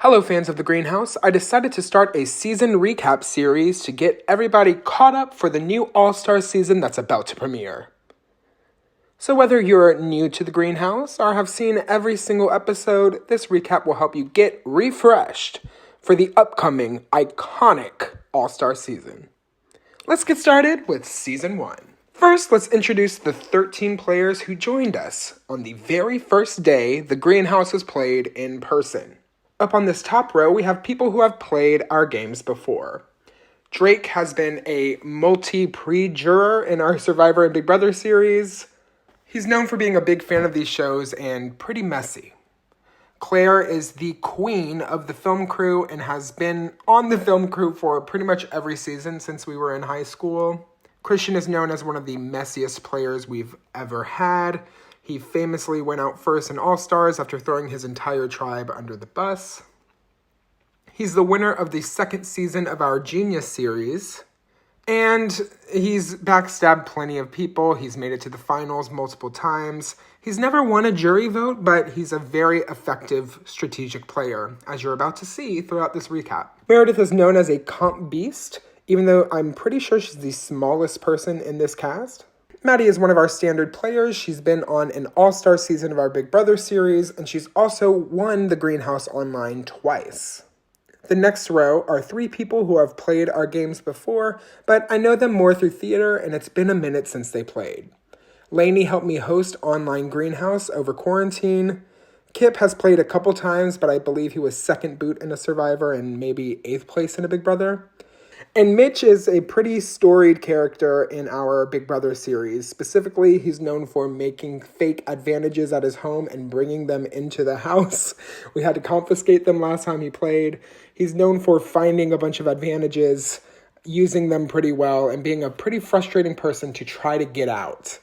Hello fans of the Greenhouse, I decided to start a season recap series to get everybody caught up for the new All-Star season that's about to premiere. So whether you're new to the Greenhouse or have seen every single episode, this recap will help you get refreshed for the upcoming iconic All-Star season. Let's get started with Season 1. First, let's introduce the 13 players who joined us on the very first day the Greenhouse was played in person. Up on this top row, we have people who have played our games before. Drake has been a multi-pre-juror in our Survivor and Big Brother series. He's known for being a big fan of these shows and pretty messy. Claire is the queen of the film crew and has been on the film crew for pretty much every season since we were in high school. Christian is known as one of the messiest players we've ever had. He famously went out first in All-Stars after throwing his entire tribe under the bus. He's the winner of the second season of our Genius series. And he's backstabbed plenty of people. He's made it to the finals multiple times. He's never won a jury vote, but he's a very effective strategic player, as you're about to see throughout this recap. Meredith is known as a comp beast, even though I'm pretty sure she's the smallest person in this cast. Maddie is one of our standard players. She's been on an All-Star season of our Big Brother series, and she's also won the Greenhouse Online twice. The next row are 3 people who have played our games before, but I know them more through theater, and it's been a minute since they played. Lainey helped me host Online Greenhouse over quarantine. Kip has played a couple times, but I believe he was second boot in a Survivor and maybe 8th place in a Big Brother. And Mitch is a pretty storied character in our Big Brother series. Specifically, he's known for making fake advantages at his home and bringing them into the house. We had to confiscate them last time he played. He's known for finding a bunch of advantages, using them pretty well, and being a pretty frustrating person to try to get out.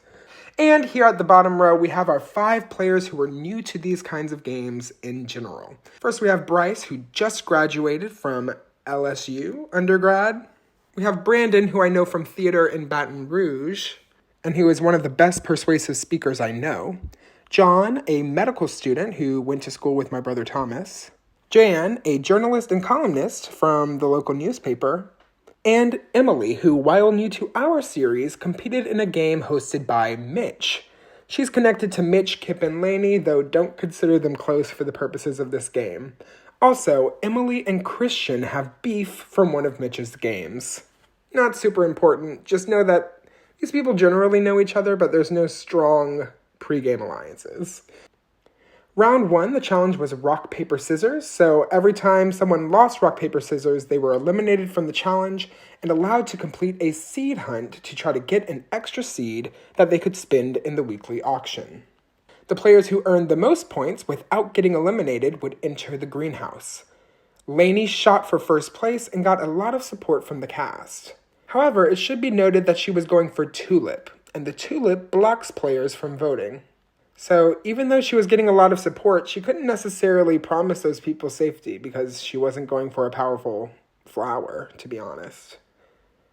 And here at the bottom row, we have our 5 players who are new to these kinds of games in general. First, we have Bryce, who just graduated from LSU undergrad. We have Brandon, who I know from theater in Baton Rouge, and who is one of the best persuasive speakers I know. John, a medical student who went to school with my brother Thomas. Jan, a journalist and columnist from the local newspaper. And Emily, who, while new to our series, competed in a game hosted by Mitch. She's connected to Mitch, Kip, and Lainey, though don't consider them close for the purposes of this game. Also, Emily and Christian have beef from one of Mitch's games. Not super important, just know that these people generally know each other, but there's no strong pre-game alliances. Round 1, the challenge was rock, paper, scissors, so every time someone lost rock, paper, scissors, they were eliminated from the challenge and allowed to complete a seed hunt to try to get an extra seed that they could spend in the weekly auction. The players who earned the most points without getting eliminated would enter the Greenhouse. Lainey shot for first place and got a lot of support from the cast. However, it should be noted that she was going for Tulip, and the Tulip blocks players from voting. So even though she was getting a lot of support, she couldn't necessarily promise those people safety because she wasn't going for a powerful flower, to be honest.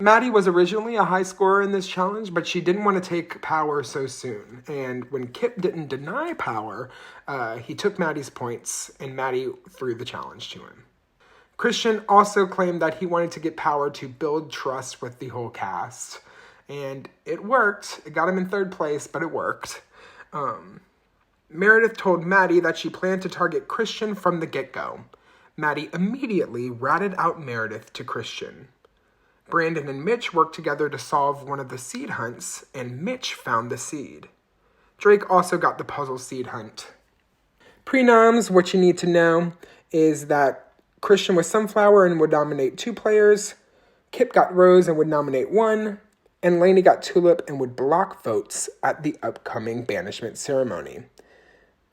Maddie was originally a high scorer in this challenge, but she didn't want to take power so soon. And when Kip didn't deny power, he took Maddie's points, and Maddie threw the challenge to him. Christian also claimed that he wanted to get power to build trust with the whole cast. And it worked. It got him in 3rd place, but it worked. Meredith told Maddie that she planned to target Christian from the get-go. Maddie immediately ratted out Meredith to Christian. Brandon and Mitch worked together to solve one of the seed hunts, and Mitch found the seed. Drake also got the puzzle seed hunt. Prenoms, what you need to know is that Christian was Sunflower and would nominate 2 players. Kip got Rose and would nominate 1. And Lainey got Tulip and would block votes at the upcoming banishment ceremony.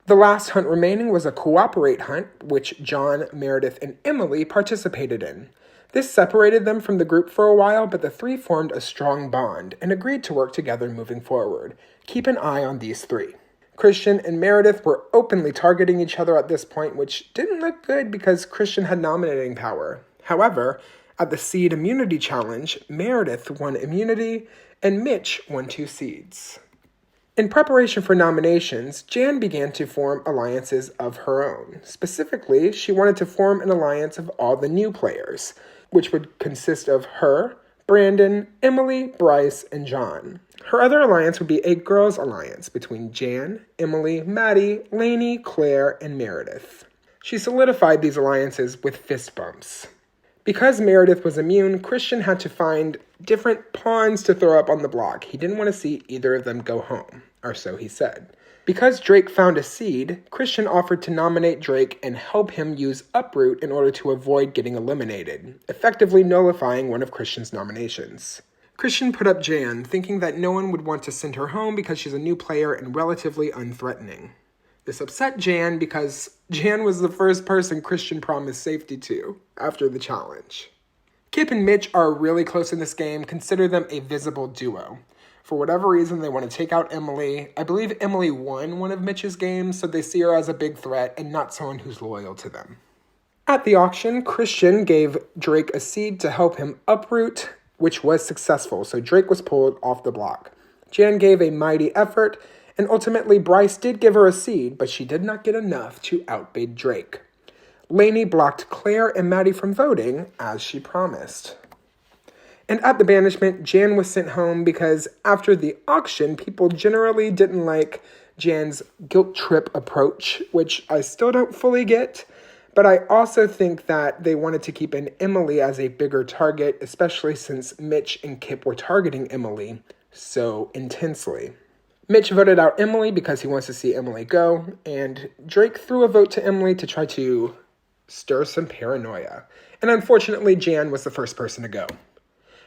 The last hunt remaining was a cooperate hunt, which John, Meredith, and Emily participated in. This separated them from the group for a while, but the 3 formed a strong bond and agreed to work together moving forward. Keep an eye on these 3. Christian and Meredith were openly targeting each other at this point, which didn't look good because Christian had nominating power. However, at the Seed Immunity Challenge, Meredith won immunity and Mitch won 2 seeds. In preparation for nominations, Jan began to form alliances of her own. Specifically, she wanted to form an alliance of all the new players, which would consist of her, Brandon, Emily, Bryce, and John. Her other alliance would be a girls' alliance between Jan, Emily, Maddie, Lainey, Claire, and Meredith. She solidified these alliances with fist bumps. Because Meredith was immune, Christian had to find different pawns to throw up on the block. He didn't want to see either of them go home, or so he said. Because Drake found a seed, Christian offered to nominate Drake and help him use Uproot in order to avoid getting eliminated, effectively nullifying one of Christian's nominations. Christian put up Jan, thinking that no one would want to send her home because she's a new player and relatively unthreatening. This upset Jan because Jan was the first person Christian promised safety to after the challenge. Kip and Mitch are really close in this game. Consider them a visible duo. For whatever reason, they want to take out Emily. I believe Emily won one of Mitch's games, so they see her as a big threat and not someone who's loyal to them. At the auction, Christian gave Drake a seed to help him uproot, which was successful, so Drake was pulled off the block. Jan gave a mighty effort, and ultimately Bryce did give her a seed, but she did not get enough to outbid Drake. Lainey blocked Claire and Maddie from voting, as she promised. And at the banishment, Jan was sent home because after the auction, people generally didn't like Jan's guilt trip approach, which I still don't fully get. But I also think that they wanted to keep in Emily as a bigger target, especially since Mitch and Kip were targeting Emily so intensely. Mitch voted out Emily because he wants to see Emily go, and Drake threw a vote to Emily to try to stir some paranoia. And unfortunately, Jan was the first person to go.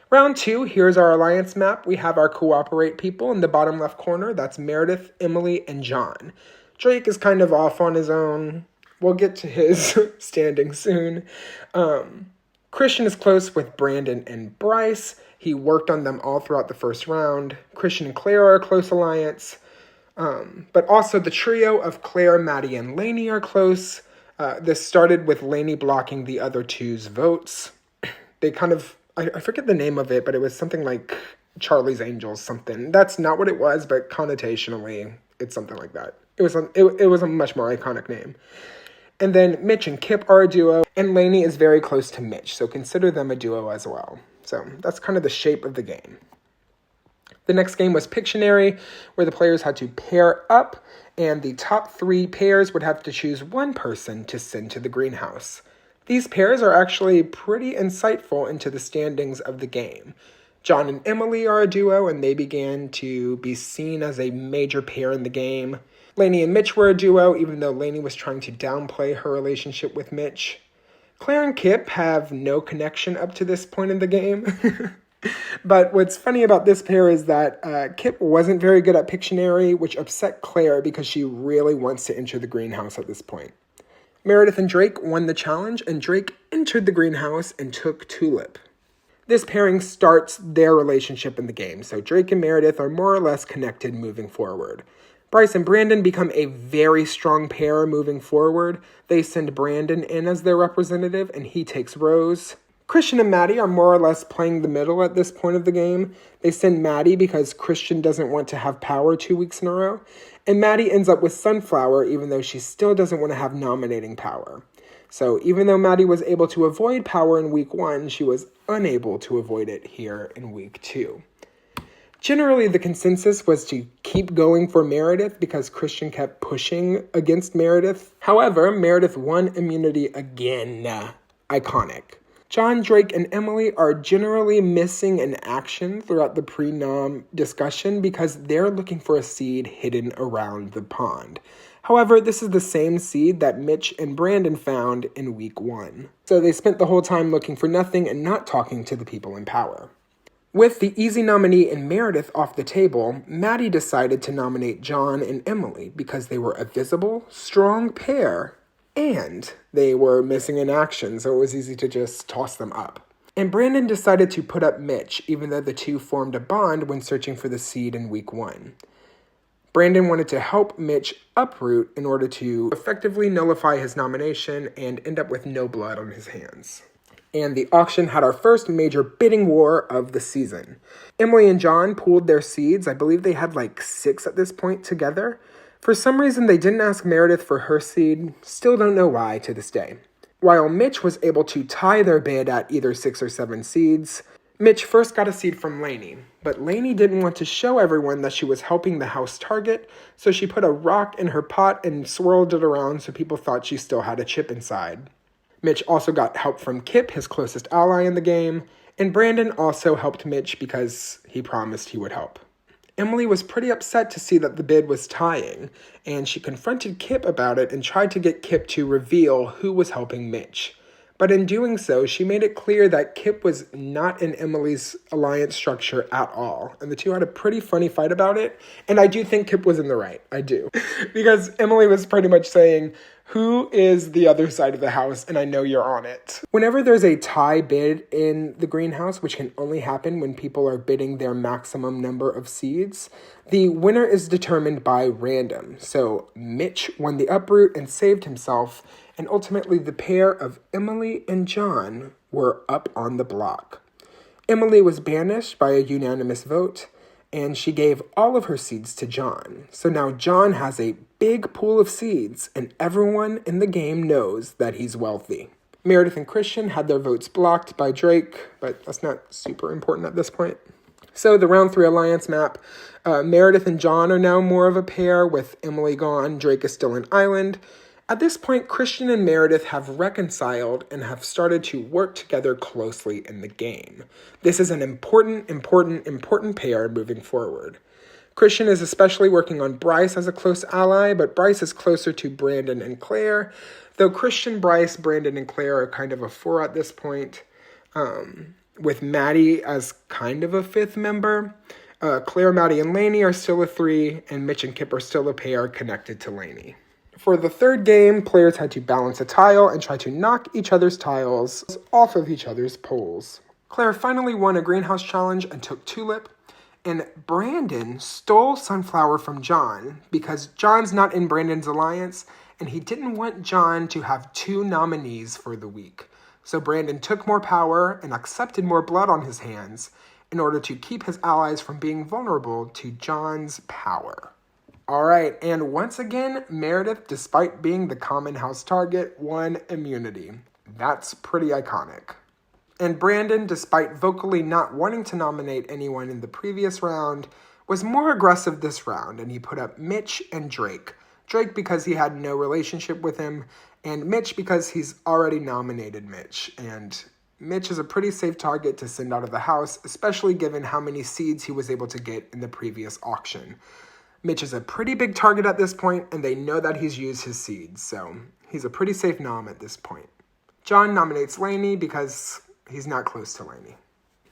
Round 2, here's our alliance map. We have our cooperate people in the bottom left corner. That's Meredith, Emily, and John. Drake is kind of off on his own. We'll get to his standing soon. Christian is close with Brandon and Bryce. He worked on them all throughout the first round. Christian and Claire are a close alliance. But also the trio of Claire, Maddie, and Lainey are close. This started with Lainey blocking the other two's votes. They kind of, I forget the name of it, but it was something like Charlie's Angels something. That's not what it was, but connotationally, it's something like that. It was a much more iconic name. And then Mitch and Kip are a duo, and Lainey is very close to Mitch, so consider them a duo as well. So that's kind of the shape of the game. The next game was Pictionary, where the players had to pair up, and the top 3 pairs would have to choose one person to send to the greenhouse. These pairs are actually pretty insightful into the standings of the game. John and Emily are a duo, and they began to be seen as a major pair in the game. Lainey and Mitch were a duo, even though Lainey was trying to downplay her relationship with Mitch. Claire and Kip have no connection up to this point in the game. But what's funny about this pair is that Kip wasn't very good at Pictionary, which upset Claire because she really wants to enter the greenhouse at this point. Meredith and Drake won the challenge, and Drake entered the greenhouse and took Tulip. This pairing starts their relationship in the game, so Drake and Meredith are more or less connected moving forward. Bryce and Brandon become a very strong pair moving forward. They send Brandon in as their representative, and he takes Rose. Christian and Maddie are more or less playing the middle at this point of the game. They send Maddie because Christian doesn't want to have power 2 weeks in a row. And Maddie ends up with Sunflower, even though she still doesn't want to have nominating power. So even though Maddie was able to avoid power in week 1, she was unable to avoid it here in week 2. Generally, the consensus was to keep going for Meredith because Christian kept pushing against Meredith. However, Meredith won immunity again. Iconic. John, Drake, and Emily are generally missing in action throughout the pre-nom discussion because they're looking for a seed hidden around the pond. However, this is the same seed that Mitch and Brandon found in week 1. So they spent the whole time looking for nothing and not talking to the people in power. With the easy nominee in Meredith off the table, Maddie decided to nominate John and Emily because they were a visible, strong pair, and they were missing in action, so it was easy to just toss them up. And Brandon decided to put up Mitch, even though the two formed a bond when searching for the seed in week 1. Brandon wanted to help Mitch uproot in order to effectively nullify his nomination and end up with no blood on his hands. And the auction had our first major bidding war of the season. Emily and John pooled their seeds. I believe they had like 6 at this point together. For some reason, they didn't ask Meredith for her seed. Still don't know why to this day. While Mitch was able to tie their bid at either 6 or 7 seeds, Mitch first got a seed from Lainey, but Lainey didn't want to show everyone that she was helping the house target, so she put a rock in her pot and swirled it around so people thought she still had a chip inside. Mitch also got help from Kip, his closest ally in the game, and Brandon also helped Mitch because he promised he would help. Emily was pretty upset to see that the bid was tying, and she confronted Kip about it and tried to get Kip to reveal who was helping Mitch. But in doing so, she made it clear that Kip was not in Emily's alliance structure at all. And the two had a pretty funny fight about it. And I do think Kip was in the right. I do. Because Emily was pretty much saying, who is the other side of the house? And I know you're on it. Whenever there's a tie bid in the greenhouse, which can only happen when people are bidding their maximum number of seeds, the winner is determined by random. So Mitch won the uproot and saved himself, and ultimately the pair of Emily and John were up on the block. Emily was banished by a unanimous vote, and she gave all of her seeds to John. So now John has a big pool of seeds, and everyone in the game knows that he's wealthy. Meredith and Christian had their votes blocked by Drake, but that's not super important at this point. So the round 3 alliance map, Meredith and John are now more of a pair. With Emily gone, Drake is still an island. At this point, Christian and Meredith have reconciled and have started to work together closely in the game. This is an important pair moving forward. Christian is especially working on Bryce as a close ally, but Bryce is closer to Brandon and Claire, though Christian, Bryce, Brandon, and Claire are kind of a 4 at this point, with Maddie as kind of a 5th member. Claire, Maddie, and Lainey are still a 3, and Mitch and Kip are still a pair connected to Lainey. For the 3rd game, players had to balance a tile and try to knock each other's tiles off of each other's poles. Claire finally won a greenhouse challenge and took Tulip, and Brandon stole Sunflower from John because John's not in Brandon's alliance, and he didn't want John to have 2 nominees for the week. So Brandon took more power and accepted more blood on his hands in order to keep his allies from being vulnerable to John's power. All right, and once again, Meredith, despite being the common house target, won immunity. That's pretty iconic. And Brandon, despite vocally not wanting to nominate anyone in the previous round, was more aggressive this round, and he put up Mitch and Drake. Drake because he had no relationship with him, and Mitch because he's already nominated Mitch. And Mitch is a pretty safe target to send out of the house, especially given how many seeds he was able to get in the previous auction. Mitch is a pretty big target at this point, and they know that he's used his seeds, so he's a pretty safe nom at this point. John nominates Lainey because he's not close to Lainey.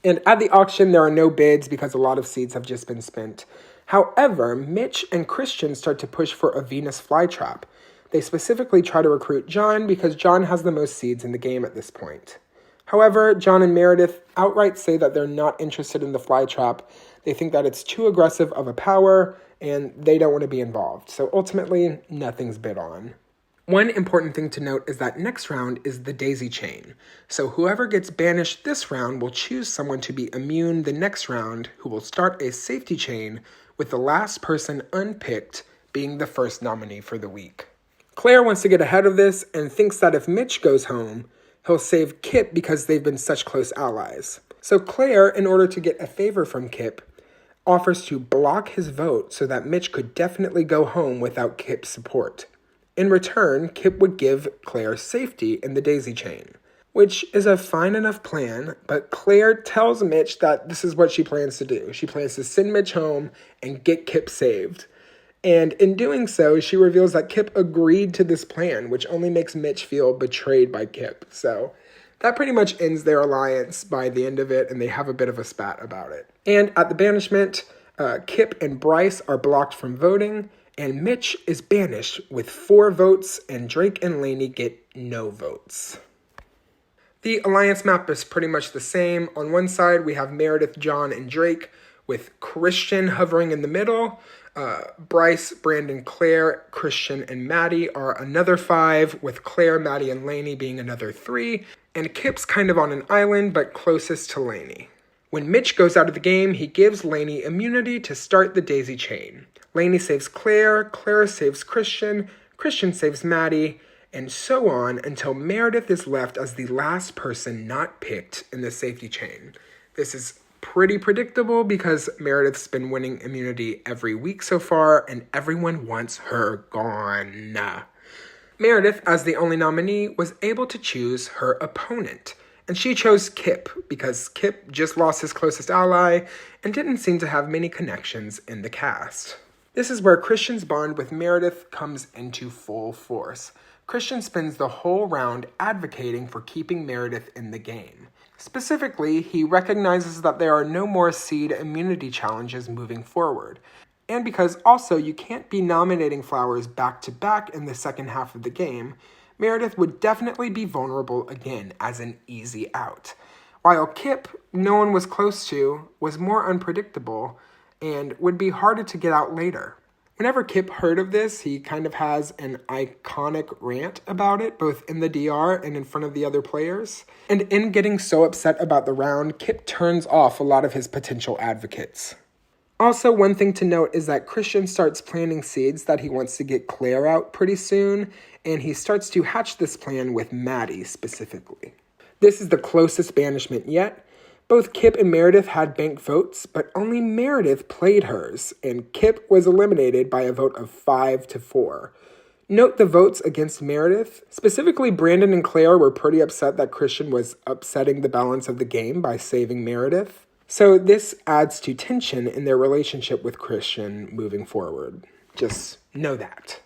And at the auction, there are no bids because a lot of seeds have just been spent. However, Mitch and Christian start to push for a Venus flytrap. They specifically try to recruit John because John has the most seeds in the game at this point. However, John and Meredith outright say that they're not interested in the flytrap. They think that it's too aggressive of a power, and they don't want to be involved. So ultimately, nothing's bid on. One important thing to note is that next round is the daisy chain. So whoever gets banished this round will choose someone to be immune the next round, who will start a safety chain with the last person unpicked being the first nominee for the week. Claire wants to get ahead of this and thinks that if Mitch goes home, he'll save Kip because they've been such close allies. So Claire, in order to get a favor from Kip, offers to block his vote so that Mitch could definitely go home without Kip's support. In return, Kip would give Claire safety in the daisy chain, which is a fine enough plan, but Claire tells Mitch that this is what she plans to do. She plans to send Mitch home and get Kip saved. And in doing so, she reveals that Kip agreed to this plan, which only makes Mitch feel betrayed by Kip. So that pretty much ends their alliance by the end of it, and they have a bit of a spat about it. And at the banishment, Kip and Bryce are blocked from voting, and Mitch is banished with 4 votes, and Drake and Lainey get no votes. The alliance map is pretty much the same. On one side, we have Meredith, John, and Drake, with Christian hovering in the middle. Bryce, Brandon, Claire, Christian, and Maddie are another 5, with Claire, Maddie, and Lainey being another 3, and Kip's kind of on an island, but closest to Lainey. When Mitch goes out of the game, he gives Lainey immunity to start the daisy chain. Lainey saves Claire, Claire saves Christian, Christian saves Maddie, and so on until Meredith is left as the last person not picked in the safety chain. This is pretty predictable because Meredith's been winning immunity every week so far, and everyone wants her gone. Meredith, as the only nominee, was able to choose her opponent, and she chose Kip because Kip just lost his closest ally and didn't seem to have many connections in the cast. This is where Christian's bond with Meredith comes into full force. Christian spends the whole round advocating for keeping Meredith in the game. Specifically, he recognizes that there are no more seed immunity challenges moving forward. And because also you can't be nominating flowers back to back in the second half of the game, Meredith would definitely be vulnerable again as an easy out. While Kip, no one was close to, was more unpredictable and would be harder to get out later. Whenever Kip heard of this, he kind of has an iconic rant about it, both in the DR and in front of the other players. And in getting so upset about the round, Kip turns off a lot of his potential advocates. Also, one thing to note is that Christian starts planting seeds that he wants to get Claire out pretty soon, and he starts to hatch this plan with Maddie specifically. This is the closest banishment yet. Both Kip and Meredith had banked votes, but only Meredith played hers, and Kip was eliminated by a vote of 5-4. Note the votes against Meredith. Specifically, Brandon and Claire were pretty upset that Christian was upsetting the balance of the game by saving Meredith. So this adds to tension in their relationship with Christian moving forward. Just know that.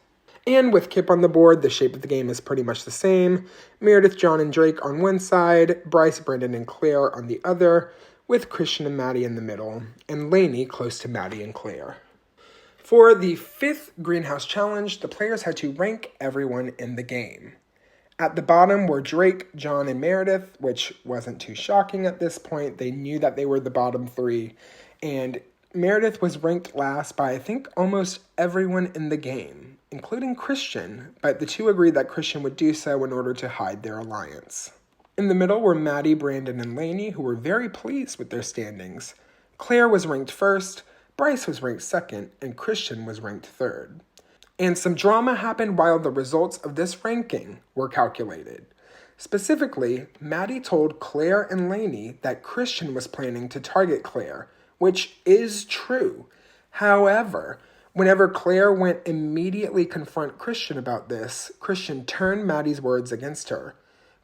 And with Kip on the board, the shape of the game is pretty much the same. Meredith, John, and Drake on one side, Bryce, Brandon, and Claire on the other, with Christian and Maddie in the middle, and Lainey close to Maddie and Claire. For the 5th Greenhouse Challenge, the players had to rank everyone in the game. At the bottom were Drake, John, and Meredith, which wasn't too shocking at this point. They knew that they were the bottom 3, and Meredith was ranked last by, I think, almost everyone in the game, including Christian, but the two agreed that Christian would do so in order to hide their alliance. In the middle were Maddie, Brandon, and Lainey, who were very pleased with their standings. Claire was ranked 1st, Bryce was ranked 2nd, and Christian was ranked 3rd. And some drama happened while the results of this ranking were calculated. Specifically, Maddie told Claire and Lainey that Christian was planning to target Claire, which is true. However, whenever Claire went immediately confront Christian about this, Christian turned Maddie's words against her,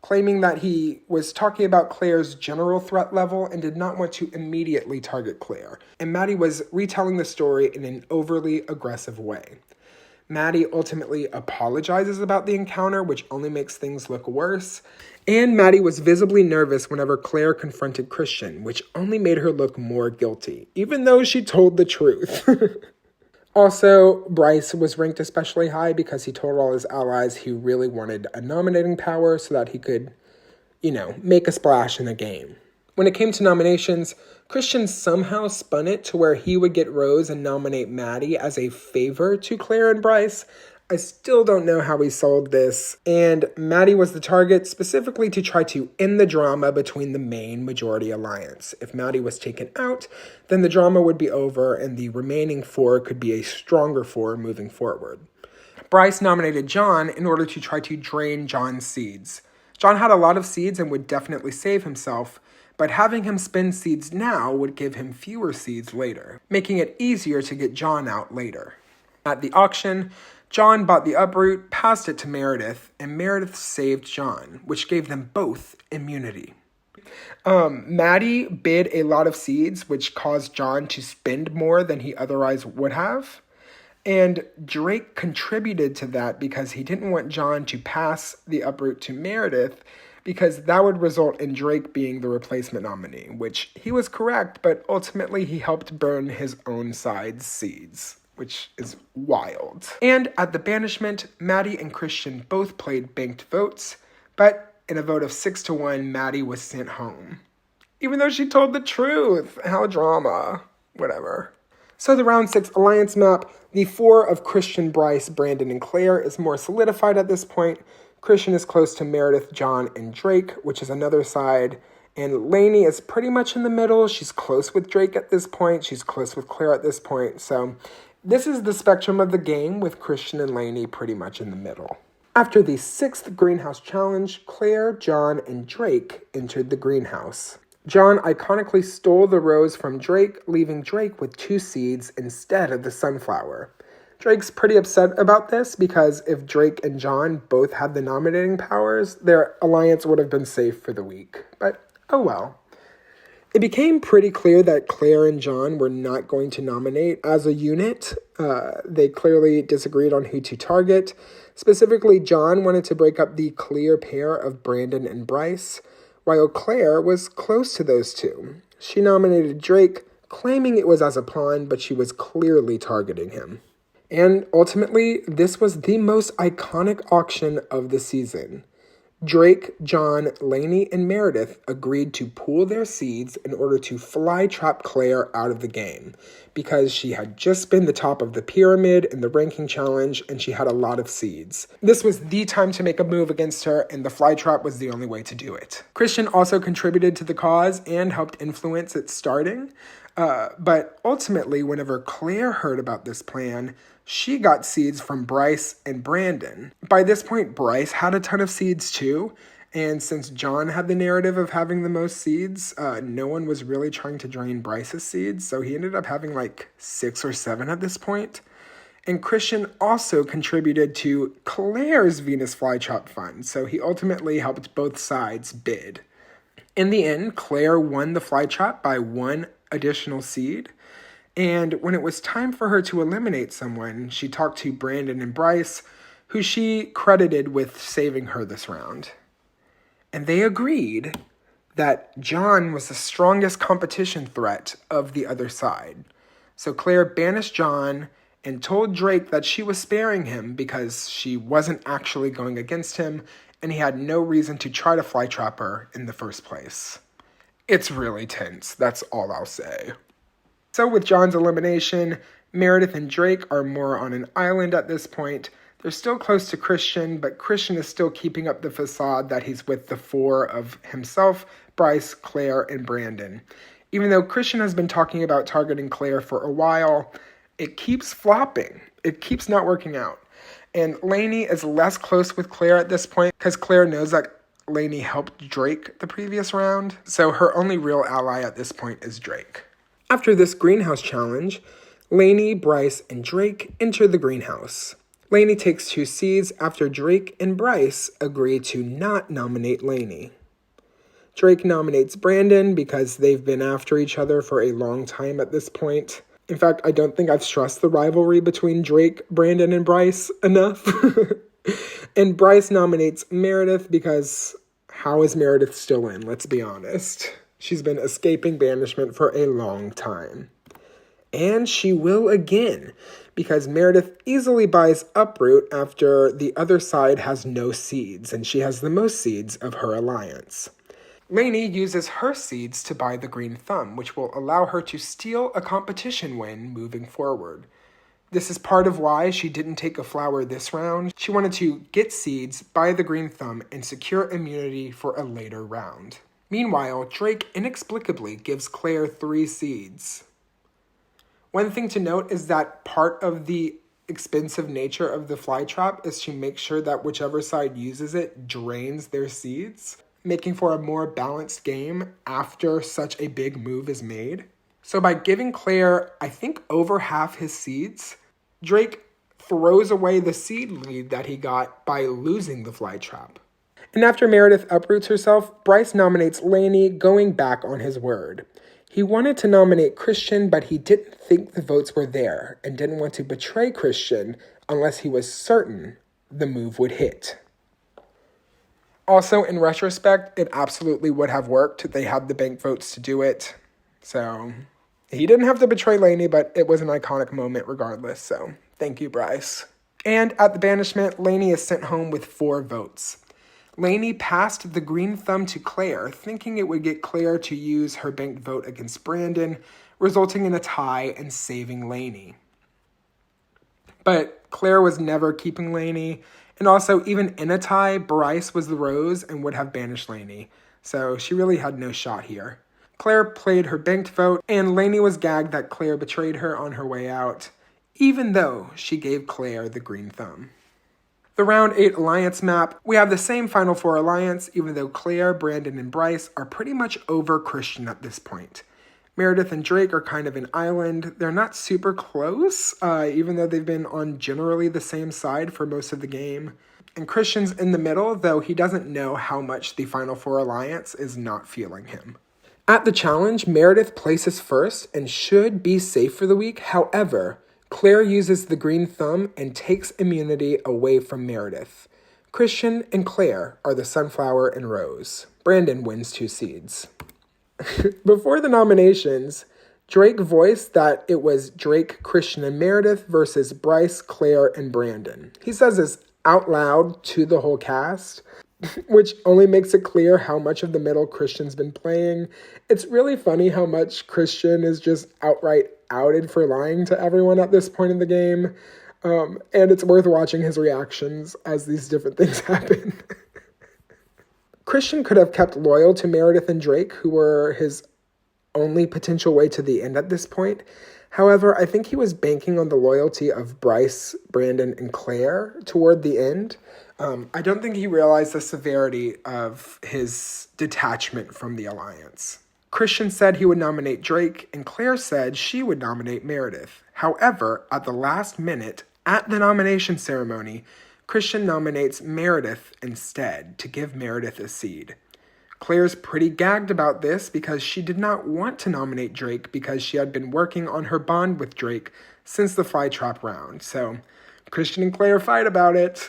claiming that he was talking about Claire's general threat level and did not want to immediately target Claire. And Maddie was retelling the story in an overly aggressive way. Maddie ultimately apologizes about the encounter, which only makes things look worse. And Maddie was visibly nervous whenever Claire confronted Christian, which only made her look more guilty, even though she told the truth. Also, Bryce was ranked especially high because he told all his allies he really wanted a nominating power so that he could, make a splash in the game. When it came to nominations, Christian somehow spun it to where he would get Rose and nominate Maddie as a favor to Claire and Bryce. I still don't know how he sold this, and Maddie was the target specifically to try to end the drama between the main majority alliance. If Maddie was taken out, then the drama would be over and the remaining 4 could be a stronger 4 moving forward. Bryce nominated John in order to try to drain John's seeds. John had a lot of seeds and would definitely save himself, but having him spend seeds now would give him fewer seeds later, making it easier to get John out later. At the auction, John bought the uproot, passed it to Meredith, and Meredith saved John, which gave them both immunity. Maddie bid a lot of seeds, which caused John to spend more than he otherwise would have. And Drake contributed to that because he didn't want John to pass the uproot to Meredith, because that would result in Drake being the replacement nominee, which he was correct, but ultimately he helped burn his own side's seeds, which is wild. And at the banishment, Maddie and Christian both played banked votes, but in a vote of 6-1, Maddie was sent home. Even though she told the truth. How drama. Whatever. So the round 6 alliance map, the 4 of Christian, Bryce, Brandon, and Claire is more solidified at this point. Christian is close to Meredith, John, and Drake, which is another side. And Lainey is pretty much in the middle. She's close with Drake at this point. She's close with Claire at this point. So this is the spectrum of the game with Christian and Lainey pretty much in the middle. After the 6th greenhouse challenge, Claire, John, and Drake entered the greenhouse. John iconically stole the rose from Drake, leaving Drake with 2 seeds instead of the sunflower. Drake's pretty upset about this because if Drake and John both had the nominating powers, their alliance would have been safe for the week. But oh well. It became pretty clear that Claire and John were not going to nominate as a unit. They clearly disagreed on who to target. Specifically, John wanted to break up the clear pair of Brandon and Bryce, while Claire was close to those two. She nominated Drake, claiming it was as a pawn, but she was clearly targeting him. And ultimately, this was the most iconic auction of the season. Drake, John, Lainey, and Meredith agreed to pool their seeds in order to fly trap Claire out of the game because she had just been the top of the pyramid in the ranking challenge and she had a lot of seeds. This was the time to make a move against her, and the fly trap was the only way to do it. Christian also contributed to the cause and helped influence its starting. But ultimately, whenever Claire heard about this plan, she got seeds from Bryce and Brandon. By this point, Bryce had a ton of seeds too, and since John had the narrative of having the most seeds, no one was really trying to drain Bryce's seeds, so he ended up having like 6 or 7 at this point. And Christian also contributed to Claire's Venus Flytrap fund, so he ultimately helped both sides bid. In the end, Claire won the flytrap by 1 additional seed. And when it was time for her to eliminate someone, she talked to Brandon and Bryce, who she credited with saving her this round. And they agreed that John was the strongest competition threat of the other side. So Claire banished John and told Drake that she was sparing him because she wasn't actually going against him, and he had no reason to try to fly trap her in the first place. It's really tense, that's all I'll say. So with John's elimination, Meredith and Drake are more on an island at this point. They're still close to Christian, but Christian is still keeping up the facade that he's with the 4 of himself, Bryce, Claire, and Brandon. Even though Christian has been talking about targeting Claire for a while, it keeps flopping. It keeps not working out. And Lainey is less close with Claire at this point because Claire knows that Lainey helped Drake the previous round, so her only real ally at this point is Drake. After this greenhouse challenge, Lainey, Bryce, and Drake enter the greenhouse. Lainey takes 2 seeds after Drake and Bryce agree to not nominate Lainey. Drake nominates Brandon because they've been after each other for a long time at this point. In fact, I don't think I've stressed the rivalry between Drake, Brandon, and Bryce enough. And Bryce nominates Meredith because how is Meredith still in? Let's be honest. She's been escaping banishment for a long time. And she will again, because Meredith easily buys Uproot after the other side has no seeds, and she has the most seeds of her alliance. Lainey uses her seeds to buy the Green Thumb, which will allow her to steal a competition win moving forward. This is part of why she didn't take a flower this round. She wanted to get seeds, buy the Green Thumb, and secure immunity for a later round. Meanwhile, Drake inexplicably gives Claire 3 seeds. One thing to note is that part of the expensive nature of the fly trap is to make sure that whichever side uses it drains their seeds, making for a more balanced game after such a big move is made. So by giving Claire, I think, over half his seeds, Drake throws away the seed lead that he got by losing the fly trap. And after Meredith uproots herself, Bryce nominates Lainey, going back on his word. He wanted to nominate Christian, but he didn't think the votes were there and didn't want to betray Christian unless he was certain the move would hit. Also, in retrospect, it absolutely would have worked. They had the bank votes to do it. So he didn't have to betray Lainey, but it was an iconic moment regardless. So thank you, Bryce. And at the banishment, Lainey is sent home with 4 votes. Lainey passed the green thumb to Claire, thinking it would get Claire to use her banked vote against Brandon, resulting in a tie and saving Lainey. But Claire was never keeping Lainey, and also even in a tie, Bryce was the rose and would have banished Lainey, so she really had no shot here. Claire played her banked vote, and Lainey was gagged that Claire betrayed her on her way out, even though she gave Claire the green thumb. The round 8 alliance map, we have the same Final Four alliance, even though Claire, Brandon, and Bryce are pretty much over Christian at this point. Meredith and Drake are kind of an island. They're not super close, even though they've been on generally the same side for most of the game. And Christian's in the middle, though he doesn't know how much the Final Four alliance is not feeling him. At the challenge, Meredith places first and should be safe for the week. However, Claire uses the green thumb and takes immunity away from Meredith. Christian and Claire are the sunflower and rose. Brandon wins 2 seeds. Before the nominations, Drake voiced that it was Drake, Christian, and Meredith versus Bryce, Claire, and Brandon. He says this out loud to the whole cast, which only makes it clear how much of the middle Christian's been playing. It's really funny how much Christian is just outright outed for lying to everyone at this point in the game. And it's worth watching his reactions as these different things happen. Christian could have kept loyal to Meredith and Drake, who were his only potential way to the end at this point. However, I think he was banking on the loyalty of Bryce, Brandon, and Claire toward the end. I don't think he realized the severity of his detachment from the alliance. Christian said he would nominate Drake, and Claire said she would nominate Meredith. However, at the last minute, at the nomination ceremony, Christian nominates Meredith instead to give Meredith a seed. Claire's pretty gagged about this because she did not want to nominate Drake because she had been working on her bond with Drake since the flytrap round. So Christian and Claire fight about it.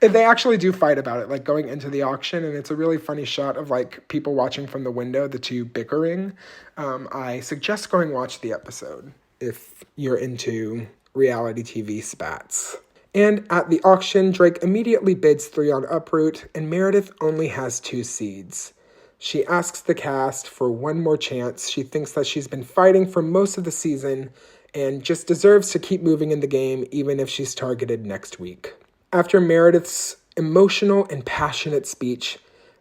And they actually do fight about it, like going into the auction, and it's a really funny shot of like people watching from the window, the two bickering. I suggest going watch the episode if you're into reality TV spats. And at the auction, Drake immediately bids 3 on Uproot, and Meredith only has 2 seeds. She asks the cast for one more chance. She thinks that she's been fighting for most of the season and just deserves to keep moving in the game even if she's targeted next week. After Meredith's emotional and passionate speech,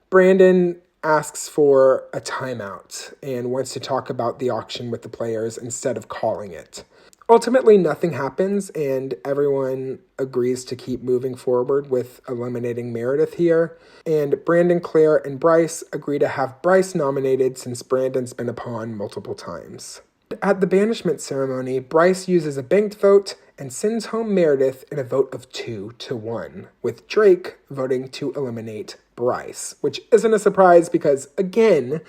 Brandon asks for a timeout and wants to talk about the auction with the players instead of calling it. Ultimately, nothing happens, and everyone agrees to keep moving forward with eliminating Meredith here. And Brandon, Claire, and Bryce agree to have Bryce nominated since Brandon's been a pawn multiple times. At the banishment ceremony, Bryce uses a banked vote and sends home Meredith in a vote of 2-1, with Drake voting to eliminate Bryce, which isn't a surprise because, again,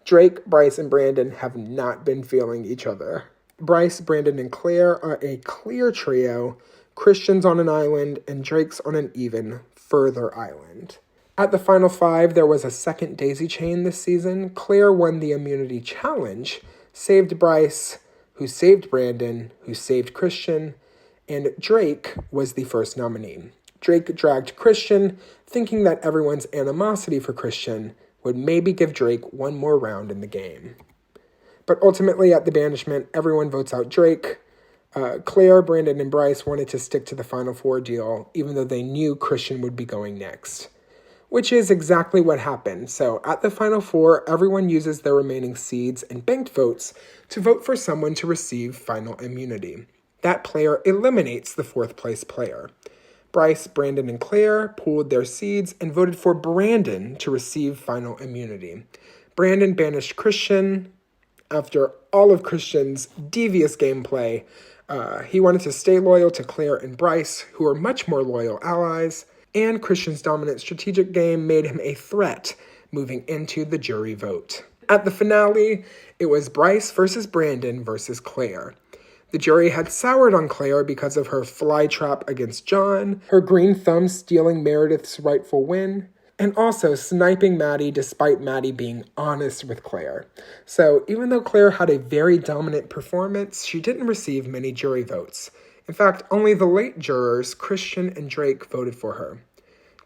Drake, Bryce, and Brandon have not been feeling each other. Bryce, Brandon, and Claire are a clear trio, Christian's on an island, and Drake's on an even further island. At the final 5, there was a second daisy chain this season. Claire won the immunity challenge, saved Bryce, who saved Brandon, who saved Christian, and Drake was the first nominee. Drake dragged Christian, thinking that everyone's animosity for Christian would maybe give Drake one more round in the game. But ultimately, at the banishment, everyone votes out Drake. Claire, Brandon, and Bryce wanted to stick to the Final Four deal, even though they knew Christian would be going next. Which is exactly what happened. So at the Final Four, everyone uses their remaining seeds and banked votes to vote for someone to receive final immunity. That player eliminates the 4th place player. Bryce, Brandon, and Claire pooled their seeds and voted for Brandon to receive final immunity. Brandon banished Christian. After all of Christian's devious gameplay, he wanted to stay loyal to Claire and Bryce, who are much more loyal allies, and Christian's dominant strategic game made him a threat moving into the jury vote. At the finale, it was Bryce versus Brandon versus Claire. The jury had soured on Claire because of her fly trap against John, her green thumb stealing Meredith's rightful win, and also sniping Maddie despite Maddie being honest with Claire. So even though Claire had a very dominant performance, she didn't receive many jury votes. In fact, only the late jurors, Christian and Drake, voted for her.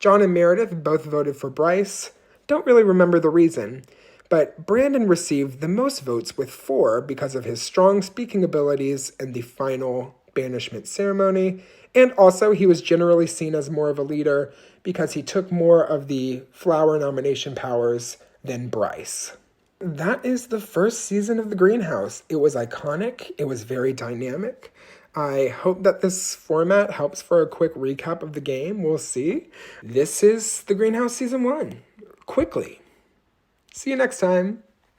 John and Meredith both voted for Bryce. Don't really remember the reason, but Brandon received the most votes with 4 because of his strong speaking abilities in the final banishment ceremony, and also he was generally seen as more of a leader because he took more of the flower nomination powers than Bryce. That is the first season of The Greenhouse. It was iconic. It was very dynamic. I hope that this format helps for a quick recap of the game. We'll see. This is The Greenhouse Season 1. Quickly. See you next time.